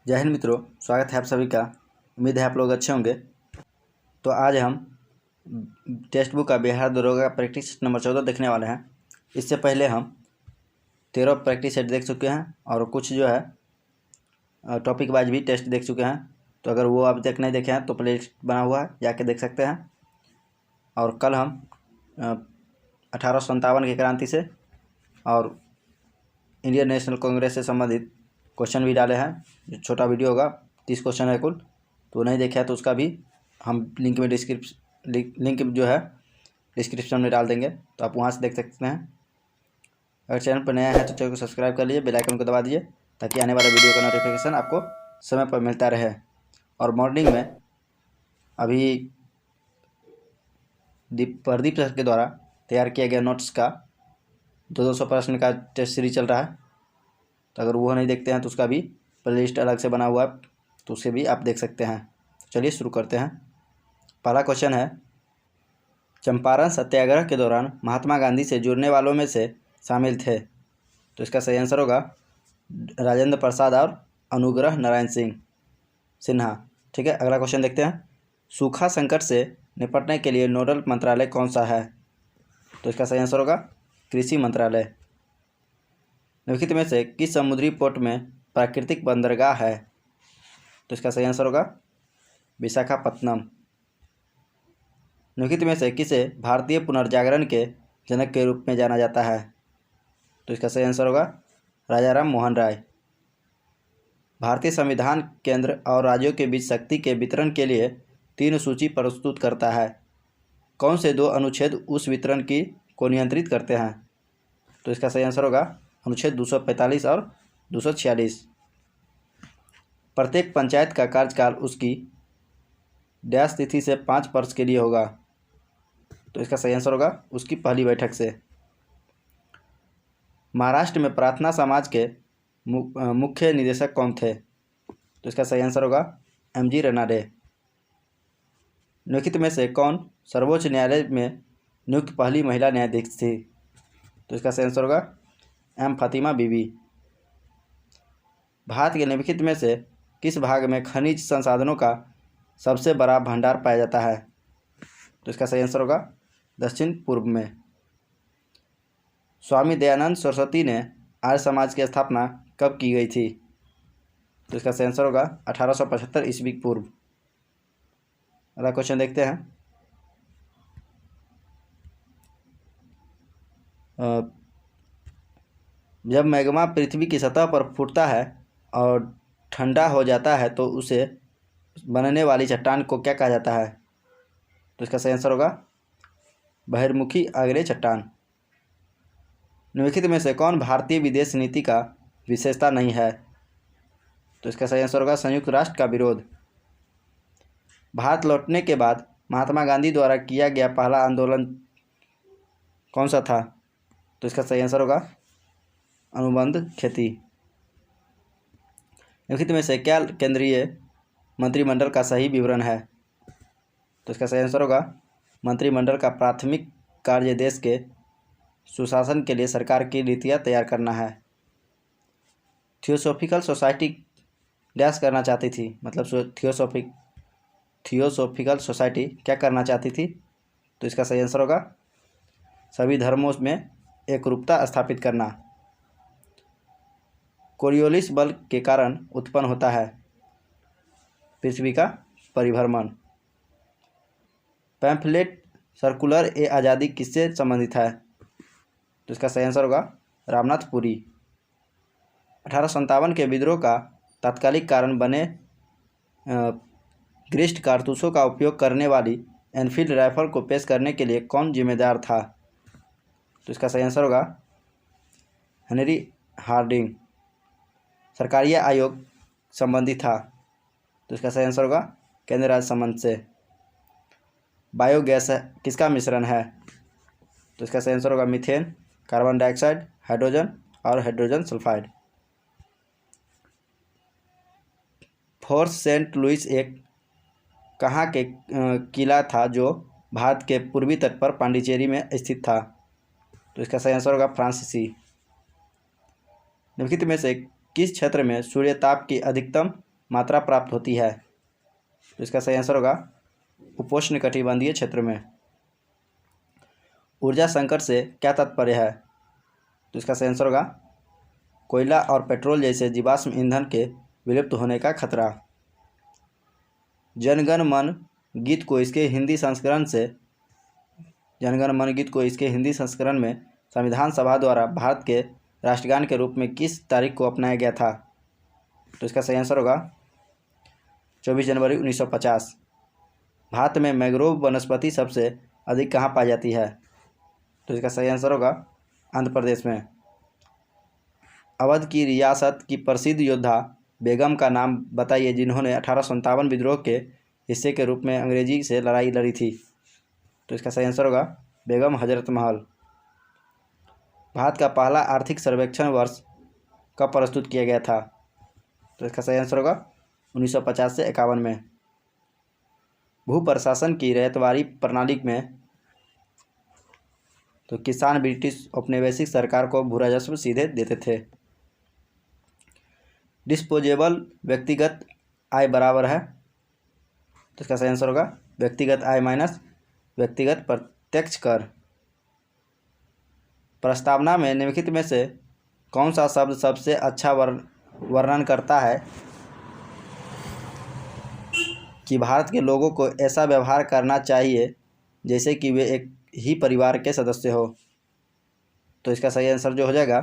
जय हिंद मित्रों, स्वागत है आप सभी का। उम्मीद है आप लोग अच्छे होंगे। तो आज हम टेक्स्ट बुक का बिहार दरोगा का प्रैक्टिस नंबर 14 देखने वाले हैं। इससे पहले हम 13 प्रैक्टिस सेट देख चुके हैं और कुछ जो है टॉपिक वाइज भी टेस्ट देख चुके हैं। तो अगर वो अभी तक नहीं देखे हैं तो प्लेलिस्ट बना हुआ है, जाके देख सकते हैं। और कल हम 1857 की क्रांति से और इंडियन नेशनल कांग्रेस से संबंधित क्वेश्चन भी डाले हैं। जो छोटा वीडियो होगा, 30 क्वेश्चन है कुल। तो नहीं देखा है तो उसका भी हम लिंक जो है डिस्क्रिप्शन में डाल देंगे, तो आप वहाँ से देख सकते हैं। अगर चैनल पर नया है तो चैनल को सब्सक्राइब कर लीजिए, बेल आइकन को दबा दीजिए ताकि आने वाले वीडियो का नोटिफिकेशन आपको समय पर मिलता रहे। और मॉर्निंग में अभी प्रदीप सर के द्वारा तैयार किया गया नोट्स का 200 प्रश्न का टेस्ट सीरीज चल रहा है। तो अगर वो नहीं देखते हैं तो उसका भी प्लेलिस्ट अलग से बना हुआ है, तो उसे भी आप देख सकते हैं। चलिए शुरू करते हैं। पहला क्वेश्चन है, चंपारण सत्याग्रह के दौरान महात्मा गांधी से जुड़ने वालों में से शामिल थे। तो इसका सही आंसर होगा राजेंद्र प्रसाद और अनुग्रह नारायण सिन्हा। ठीक है, अगला क्वेश्चन देखते हैं। सूखा संकट से निपटने के लिए नोडल मंत्रालय कौन सा है? तो इसका सही आंसर होगा कृषि मंत्रालय। निम्नलिखित में से किस समुद्री पोर्ट में प्राकृतिक बंदरगाह है? तो इसका सही आंसर होगा विशाखापत्तनम। निम्नलिखित में से किसे भारतीय पुनर्जागरण के जनक के रूप में जाना जाता है? तो इसका सही आंसर होगा राजा राम मोहन राय। भारतीय संविधान केंद्र और राज्यों के बीच शक्ति के वितरण के लिए 3 सूची प्रस्तुत करता है। कौन से 2 अनुच्छेद उस वितरण को नियंत्रित करते हैं? तो इसका सही आंसर होगा अनुच्छेद 245 और 246। प्रत्येक पंचायत का कार्यकाल उसकी डैश तिथि से 5 वर्ष के लिए होगा। तो इसका सही आंसर होगा उसकी पहली बैठक से। महाराष्ट्र में प्रार्थना समाज के मुख्य निदेशक कौन थे? तो इसका सही आंसर होगा MG रनाडे। निम्नलिखित में से कौन सर्वोच्च न्यायालय में नियुक्त पहली महिला न्यायाधीश थी? तो इसका सही आंसर होगा M फातिमा बीबी। भारत के निम्नलिखित में से किस भाग में खनिज संसाधनों का सबसे बड़ा भंडार पाया जाता है? तो इसका सही आंसर होगा दक्षिण पूर्व में। स्वामी दयानंद सरस्वती ने आर्य समाज की स्थापना कब की गई थी? तो इसका सही आंसर होगा 1875 ईस्वी पूर्व। अगला क्वेश्चन देखते हैं। जब मैग्मा पृथ्वी की सतह पर फूटता है और ठंडा हो जाता है तो उसे बनने वाली चट्टान को क्या कहा जाता है? तो इसका सही आंसर होगा बहिर्मुखी आग्नेय चट्टान। निम्नलिखित में से कौन भारतीय विदेश नीति का विशेषता नहीं है? तो इसका सही आंसर होगा संयुक्त राष्ट्र का विरोध। भारत लौटने के बाद महात्मा गांधी द्वारा किया गया पहला आंदोलन कौन सा था? तो इसका सही आंसर होगा अनुबंध खेती। निम्नलिखित में से क्या केंद्रीय मंत्रिमंडल का सही विवरण है? तो इसका सही आंसर होगा मंत्रिमंडल का प्राथमिक कार्य देश के सुशासन के लिए सरकार की नीतियाँ तैयार करना है। थियोसॉफिकल सोसाइटी डैश करना चाहती थी, मतलब थियोसॉफिकल सोसाइटी क्या करना चाहती थी? तो इसका सही आंसर होगा सभी धर्मों में एकरूपता स्थापित करना। कोरियोलिस बल के कारण उत्पन्न होता है पृथ्वी का परिभ्रमण। पैम्फलेट सर्कुलर ए आज़ादी किससे संबंधित है? तो इसका सही आंसर होगा रामनाथ पुरी। 1857 के विद्रोह का तात्कालिक कारण बने ग्रिस्ट कारतूसों का उपयोग करने वाली एनफील्ड राइफल को पेश करने के लिए कौन जिम्मेदार था? तो इसका सही आंसर होगा हेनरी हार्डिंग। सरकारीय आयोग संबंधी था। तो इसका सही आंसर होगा केंद्र राज्य संबंध से। बायोगैस किसका मिश्रण है? तो इसका सही आंसर होगा मीथेन, कार्बन डाइऑक्साइड, हाइड्रोजन और hydrogen sulphide. Fort Saint Louis एक कहाँ के किला था जो भारत के पूर्वी तट पर पांडिचेरी में स्थित था? तो इसका सही आंसर होगा फ्रांसीसी। निम्नलिखित में से किस क्षेत्र में सूर्यताप की अधिकतम मात्रा प्राप्त होती है? तो इसका सही आंसर होगा उपोष्णकटिबंधीय क्षेत्र में। ऊर्जा संकट से क्या तात्पर्य है? तो इसका सही आंसर होगा कोयला और पेट्रोल जैसे जीवाश्म ईंधन के विलुप्त होने का खतरा। जनगण मन गीत को इसके हिंदी संस्करण में संविधान सभा द्वारा भारत के राष्ट्रगान के रूप में किस तारीख को अपनाया गया था? तो इसका सही आंसर होगा 24 जनवरी 1950। भारत में मैंग्रोव वनस्पति सबसे अधिक कहाँ पाई जाती है? तो इसका सही आंसर होगा आंध्र प्रदेश में। अवध की रियासत की प्रसिद्ध योद्धा बेगम का नाम बताइए जिन्होंने 1857 विद्रोह के हिस्से के रूप में अंग्रेजी से लड़ाई लड़ी थी। तो इसका सही आंसर होगा बेगम हजरत महल। भारत का पहला आर्थिक सर्वेक्षण वर्ष कब प्रस्तुत किया गया था? तो इसका सही आंसर होगा 1950 से 51 में। भू प्रशासन की रैयतवारी प्रणाली में तो किसान ब्रिटिश औपनिवेशिक सरकार को भू राजस्व सीधे देते थे। डिस्पोजेबल व्यक्तिगत आय बराबर है? तो इसका सही आंसर होगा व्यक्तिगत आय माइनस व्यक्तिगत प्रत्यक्ष कर। प्रस्तावना में निम्नलिखित में से कौन सा शब्द सबसे अच्छा वर्णन करता है कि भारत के लोगों को ऐसा व्यवहार करना चाहिए जैसे कि वे एक ही परिवार के सदस्य हो? तो इसका सही आंसर जो हो जाएगा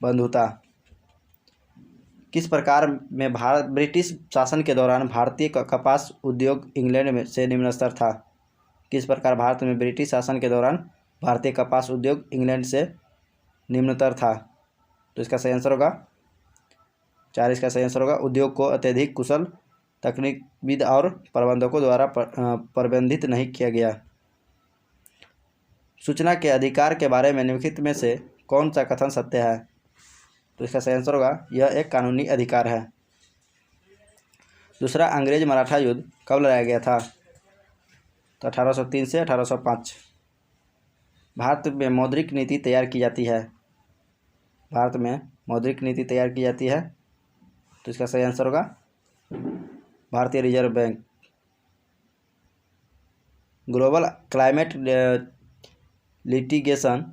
बंधुता। किस प्रकार में ब्रिटिश शासन के दौरान भारतीय कपास उद्योग इंग्लैंड से निम्न स्तर था? किस प्रकार भारत में ब्रिटिश शासन के दौरान भारतीय कपास उद्योग इंग्लैंड से निम्नतर था? तो इसका सही आंसर होगा 4। इसका सही आंसर होगा उद्योग को अत्यधिक कुशल तकनीकविद और प्रबंधकों द्वारा प्रबंधित नहीं किया गया। सूचना के अधिकार के बारे में निम्नलिखित में से कौन सा कथन सत्य है? तो इसका सही आंसर होगा यह एक कानूनी अधिकार है। दूसरा अंग्रेज मराठा युद्ध कब लड़ाया गया था? तो 1803 से 1805। भारत में मौद्रिक नीति तैयार की जाती है? भारत में मौद्रिक नीति तैयार की जाती है तो इसका सही आंसर होगा भारतीय reserve bank. Global climate litigation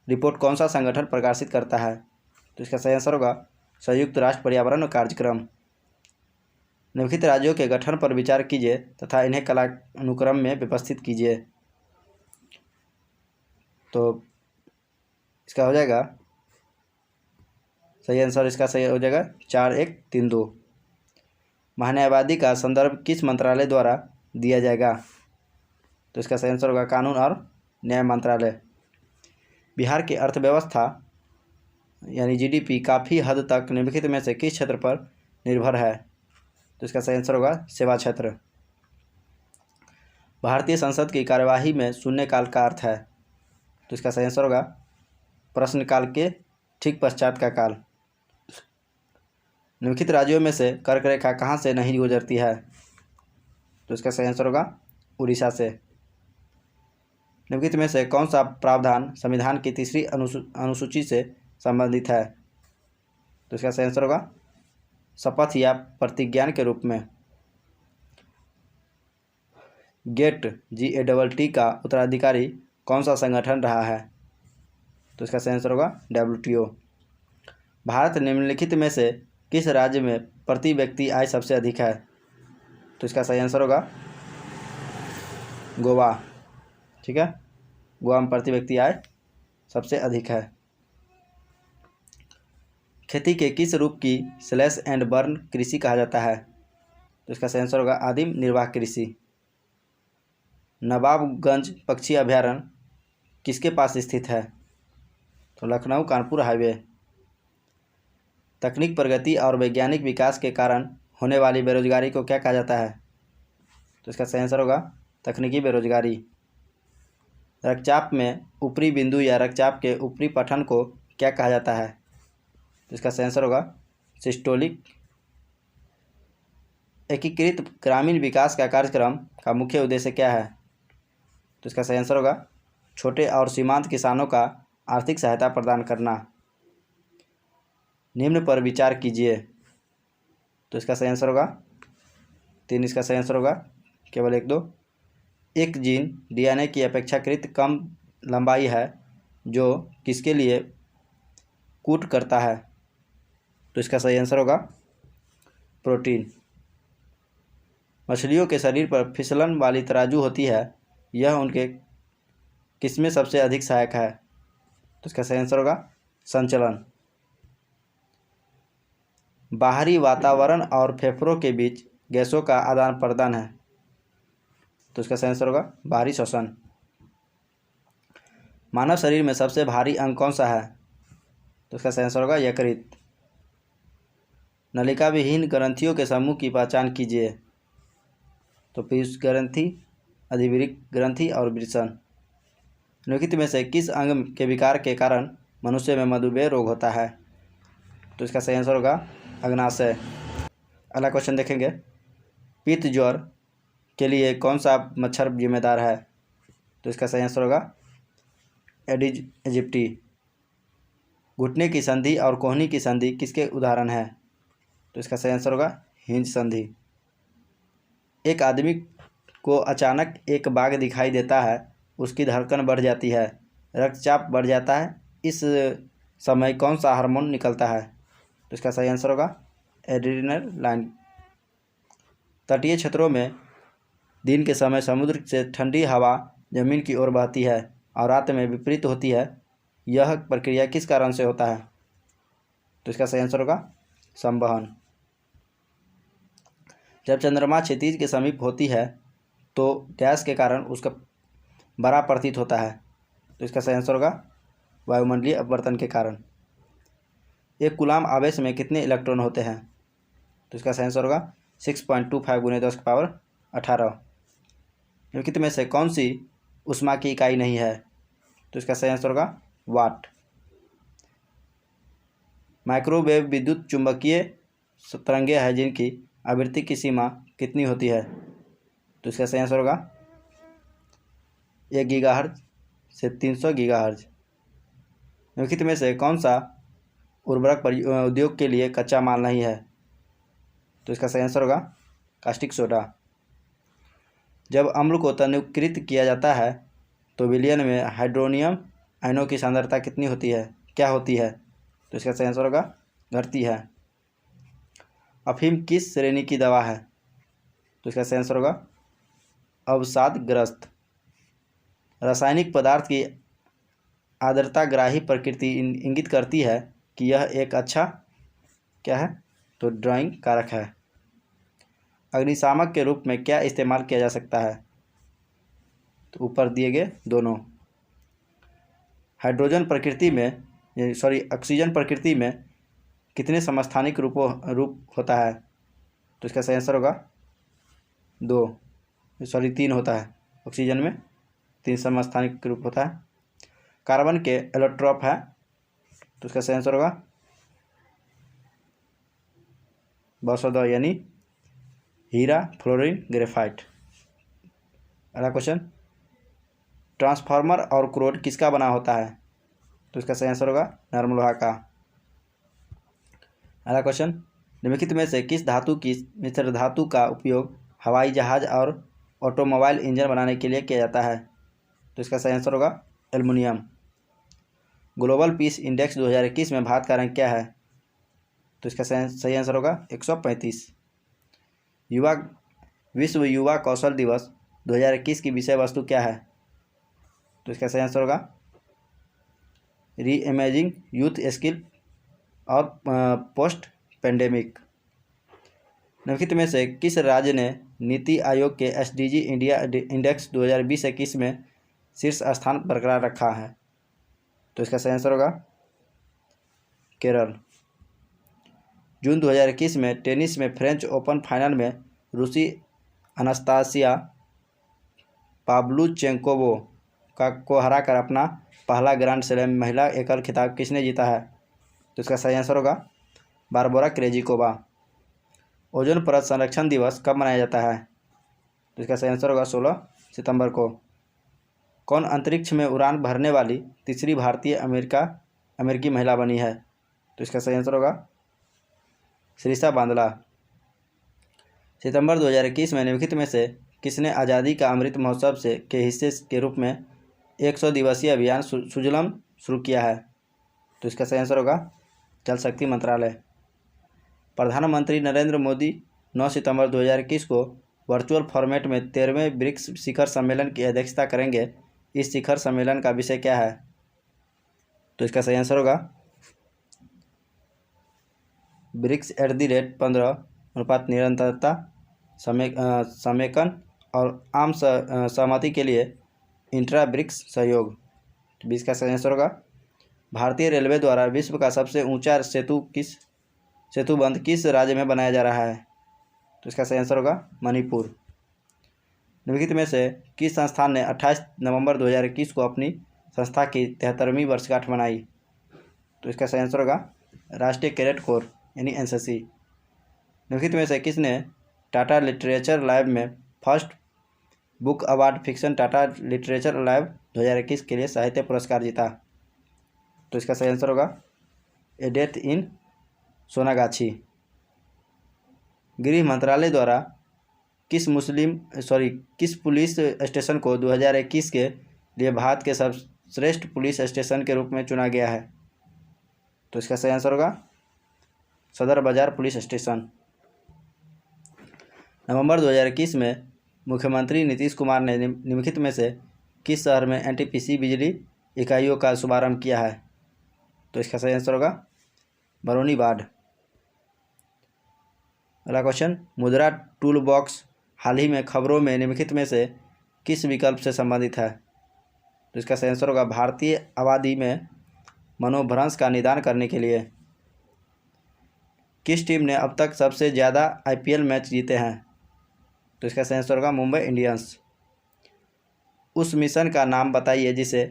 report कौन सा संगठन प्रकाशित करता है? तो इसका सही आंसर होगा संयुक्त राष्ट्र पर्यावरण कार्यक्रम। निम्नलिखित राज्यों के गठन पर विचार कीजिए तथा इन्हें कालानुक्रम में व्यवस्थित कीजिए। तो इसका हो जाएगा सही आंसर इसका सही हो जाएगा 4132। महान्यायवादी का संदर्भ किस मंत्रालय द्वारा दिया जाएगा? तो इसका सही आंसर होगा कानून और न्याय मंत्रालय। बिहार की अर्थव्यवस्था यानी जीडीपी काफ़ी हद तक निम्नलिखित में से किस क्षेत्र पर निर्भर है? तो इसका सही आंसर होगा सेवा क्षेत्र। भारतीय संसद की कार्यवाही में शून्यकाल का अर्थ है? तो इसका सही आंसर होगा प्रश्नकाल के ठीक पश्चात का काल। निम्नलिखित राज्यों में से कर्क रेखा कहाँ से नहीं गुजरती है? तो इसका सही आंसर होगा उड़ीसा से। निम्नलिखित में से कौन सा प्रावधान संविधान की तीसरी अनुसूची से संबंधित है? तो इसका सही आंसर होगा शपथ या प्रतिज्ञान के रूप में। GATT का उत्तराधिकारी कौन सा संगठन रहा है? तो इसका सही आंसर होगा WTO। भारत निम्नलिखित में से किस राज्य में प्रति व्यक्ति आय सबसे अधिक है? तो इसका सही आंसर होगा गोवा। ठीक है, गोवा में प्रति व्यक्ति आय सबसे अधिक है। खेती के किस रूप की स्लैश एंड बर्न कृषि कहा जाता है? तो इसका सही आंसर होगा आदिम निर्वाह कृषि। नवाबगंज पक्षी अभयारण्य किसके पास स्थित है? तो लखनऊ कानपुर हाईवे। तकनीक प्रगति और वैज्ञानिक विकास के कारण होने वाली बेरोजगारी को क्या कहा जाता है? तो इसका सही आंसर होगा तकनीकी बेरोजगारी। रक्तचाप में ऊपरी बिंदु या रक्तचाप के ऊपरी पठन को क्या कहा जाता है? तो इसका सही आंसर होगा सिस्टोलिक। एकीकृत ग्रामीण विकास का कार्यक्रम का मुख्य उद्देश्य क्या है? तो इसका सही आंसर होगा छोटे और सीमांत किसानों का आर्थिक सहायता प्रदान करना। निम्न पर विचार कीजिए। तो इसका सही आंसर होगा 3, इसका सही आंसर होगा केवल 1, 2। एक जीन डीएनए की अपेक्षाकृत कम लंबाई है जो किसके लिए कोड करता है, तो इसका सही आंसर होगा प्रोटीन। मछलियों के शरीर पर फिसलन वाली तराजू होती है, यह उनके किसमें सबसे अधिक सहायक है, तो इसका सही आंसर होगा संचलन। बाहरी वातावरण और फेफड़ों के बीच गैसों का आदान प्रदान है, तो इसका सही आंसर होगा बाहरी श्वसन। मानव शरीर में सबसे भारी अंग कौन सा है, तो इसका सही आंसर होगा यकृत। नलिका विहीन ग्रंथियों के समूह की पहचान कीजिए, तो पीयूष ग्रंथि, अधिवृक्क ग्रंथि और वृषण। निम्नलिखित में से किस अंग के विकार के कारण मनुष्य में मधुमेह रोग होता है, तो इसका सही आंसर होगा अग्नाशय। अगला क्वेश्चन देखेंगे, पित्त ज्वर के लिए कौन सा मच्छर जिम्मेदार है, तो इसका सही आंसर होगा एडिज इजिप्टी। घुटने की संधि और कोहनी की संधि किसके उदाहरण है, तो इसका सही आंसर होगा हिंज संधि। एक आदमी को अचानक एक बाघ दिखाई देता है, उसकी धड़कन बढ़ जाती है, रक्तचाप बढ़ जाता है, इस समय कौन सा हार्मोन निकलता है, तो इसका सही आंसर होगा एड्रेनालाइन। तटीय क्षेत्रों में दिन के समय समुद्र से ठंडी हवा जमीन की ओर बहती है और रात में विपरीत होती है, यह प्रक्रिया किस कारण से होता है, तो इसका सही आंसर होगा संवहन। जब चंद्रमा क्षितिज के समीप होती है तो गैस के कारण उसका बड़ा प्रतीत होता है, तो इसका सही आंसर होगा वायुमंडलीय अपवर्तन के कारण। एक कूलाम आवेश में कितने इलेक्ट्रॉन होते हैं, तो इसका सही आंसर होगा 6.25 × 10⁻18। निम्नलिखित में से कौन सी ऊष्मा की इकाई नहीं है, तो इसका सही आंसर होगा वाट। माइक्रोवेव विद्युत चुंबकीय तरंगे हैं जिनकी आवृत्ति की सीमा कितनी होती है, तो इसका सही आंसर होगा 1 गीगाहर्ट्ज से 300 गीगाहर्ट्ज। निम्नलिखित में से कौन सा उर्वरक उद्योग के लिए कच्चा माल नहीं है, तो इसका सही आंसर होगा कास्टिक सोडा। जब अम्ल को तनुकृत किया जाता है तो विलयन में हाइड्रोनियम आयनों की सांद्रता कितनी होती है, क्या होती है, तो इसका सही आंसर होगा घटती है। अफीम किस श्रेणी की दवा है, तो इसका सही आंसर होगा अवसादग्रस्त। रासायनिक पदार्थ की आर्द्रताग्राही प्रकृति इंगित करती है कि यह एक अच्छा क्या है, तो ड्राइंग कारक है। अग्निशामक के रूप में क्या इस्तेमाल किया जा सकता है, तो ऊपर दिए गए दोनों। ऑक्सीजन प्रकृति में कितने समस्थानिक रूप होता है, तो इसका सही आंसर होगा 3 होता है। ऑक्सीजन में 3 समस्थानिक रूप होता है। कार्बन के एलोट्रॉप है, तो इसका सही आंसर होगा बौसौदा यानी हीरा, फ्लोरीन, ग्रेफाइट। अगला क्वेश्चन, ट्रांसफार्मर और क्रोड किसका बना होता है, तो इसका सही आंसर होगा नरम लोहा का। अगला क्वेश्चन, निम्नलिखित में से किस धातु की मिश्र धातु का उपयोग हवाई जहाज और ऑटोमोबाइल इंजन बनाने के लिए किया जाता है, तो इसका सही आंसर होगा एल्युमिनियम। ग्लोबल पीस इंडेक्स 2021 में भारत का रैंक क्या है, तो इसका सही आंसर होगा 135। विश्व युवा कौशल दिवस 2021 की विषय वस्तु क्या है, तो इसका सही आंसर होगा री इमेजिंग यूथ स्किल और पोस्ट पेंडेमिक। निम्नलिखित में से किस राज्य ने नीति आयोग के SDG इंडिया इंडेक्स 2020-21 में शीर्ष स्थान बरकरार रखा है, तो इसका सही आंसर होगा केरल। जून 2021 में टेनिस में फ्रेंच ओपन फाइनल में रूसी अनास्तासिया पाव्लुचेंकोवा को हराकर अपना पहला ग्रैंड स्लैम महिला एकल खिताब किसने जीता है, तो इसका सही आंसर होगा बारबोरा क्रेजिकोवा। ओजोन परत संरक्षण दिवस कब मनाया जाता है, तो इसका सही आंसर होगा 16 सितंबर को। कौन अंतरिक्ष में उड़ान भरने वाली तीसरी भारतीय अमेरिकी महिला बनी है, तो इसका सही आंसर होगा श्रीषा बांदला। सितंबर 2021 में निम्नलिखित में से किसने आज़ादी का अमृत महोत्सव से के हिस्से के रूप में 100 दिवसीय अभियान सुजलम शुरू किया है? तो इसका सही आंसर होगा जल शक्ति मंत्रालय। प्रधानमंत्री नरेंद्र मोदी 9 सितंबर 2021 को वर्चुअल फॉर्मेट में 13वें ब्रिक्स शिखर सम्मेलन की अध्यक्षता करेंगे। इस शिखर सम्मेलन का विषय क्या है? तो इसका सही आंसर होगा ब्रिक्स @15 अनुपात निरंतरता, समेकन और आम सहमति के लिए इंट्रा ब्रिक्स सहयोग। तो 20 का सही आंसर होगा भारतीय रेलवे द्वारा विश्व का सबसे ऊंचा सेतुबंध किस राज्य में बनाया जा रहा है? तो इसका सही आंसर होगा मणिपुर। निम्नलिखित में से किस संस्थान ने 28 नवंबर 2021 को अपनी संस्था की 73वीं वर्षगांठ मनाई? तो इसका सही आंसर होगा राष्ट्रीय कैडेट कोर यानी एनसीसी। निम्नलिखित में से किसने टाटा लिटरेचर लैब में first book award fiction Tata literature lab 2021 के लिए साहित्य पुरस्कार जीता? तो इसका सही आंसर होगा ए डेथ इन सोनागाछी। गृह मंत्रालय द्वारा किस पुलिस स्टेशन को 2021 के लिए भारत के सर्वश्रेष्ठ पुलिस स्टेशन के रूप में चुना गया है? तो इसका सही आंसर होगा सदर बाजार पुलिस स्टेशन। नवंबर 2021 में मुख्यमंत्री नीतीश कुमार ने निम्नलिखित में से किस शहर में एनटीपीसी बिजली इकाइयों का शुभारंभ किया है? तो इसका सही आंसर होगा बरौनी बाढ़। अगला क्वेश्चन, मुद्रा टूल बॉक्स हाल ही में खबरों में निम्नलिखित में से किस विकल्प से संबंधित है? तो इसका सही आंसर होगा भारतीय आबादी में मनोभ्रंश का निदान करने के लिए। किस टीम ने अब तक सबसे ज़्यादा आईपीएल मैच जीते हैं? तो इसका सही आंसर होगा मुंबई इंडियंस। उस मिशन का नाम बताइए जिसे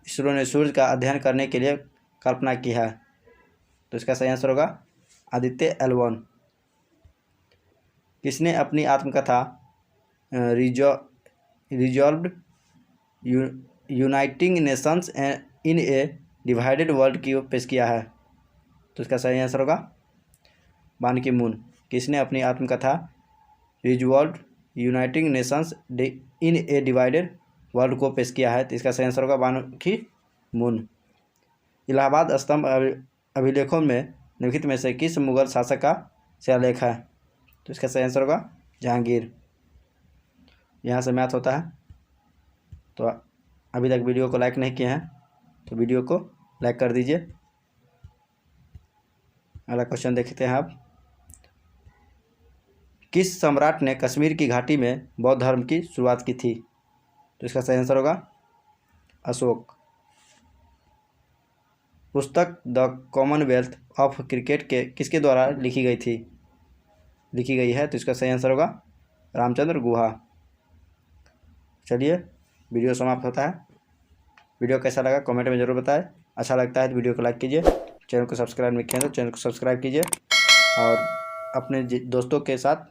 इसरो ने सूर्य का अध्ययन करने के लिए कल्पना की है? तो इसका सही आंसर होगा आदित्य L1। किसने अपनी आत्मकथा रिजॉल्व्ड यूनाइटिंग नेशंस इन ए डिवाइडेड वर्ल्ड की पेश किया है? तो इसका सही आंसर होगा बान की मून। किसने अपनी आत्मकथा रिजॉल्व्ड यूनाइटिंग नेशंस इन ए डिवाइडेड वर्ल्ड को पेश किया है? तो इसका सही आंसर होगा बान की मून। इलाहाबाद स्तंभ अभिलेखों में निम्नलिखित में से किस मुगल शासक का शिलालेख है? तो इसका सही आंसर होगा जहांगीर। यहाँ से मैथ होता है। तो अभी तक वीडियो को लाइक नहीं किए हैं तो वीडियो को लाइक कर दीजिए। अगला क्वेश्चन देखते हैं आप। किस सम्राट ने कश्मीर की घाटी में बौद्ध धर्म की शुरुआत की थी? तो इसका सही आंसर होगा अशोक। पुस्तक द कॉमनवेल्थ ऑफ क्रिकेट के किसके द्वारा लिखी गई है? तो इसका सही आंसर होगा रामचंद्र गुहा। चलिए वीडियो समाप्त होता है। वीडियो कैसा लगा कमेंट में ज़रूर बताएं। अच्छा लगता है तो वीडियो को लाइक कीजिए। चैनल को सब्सक्राइब नहीं किया तो चैनल को सब्सक्राइब कीजिए और अपने दोस्तों के साथ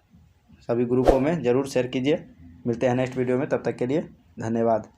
सभी ग्रुपों में ज़रूर शेयर कीजिए। मिलते हैं नेक्स्ट वीडियो में, तब तक के लिए धन्यवाद।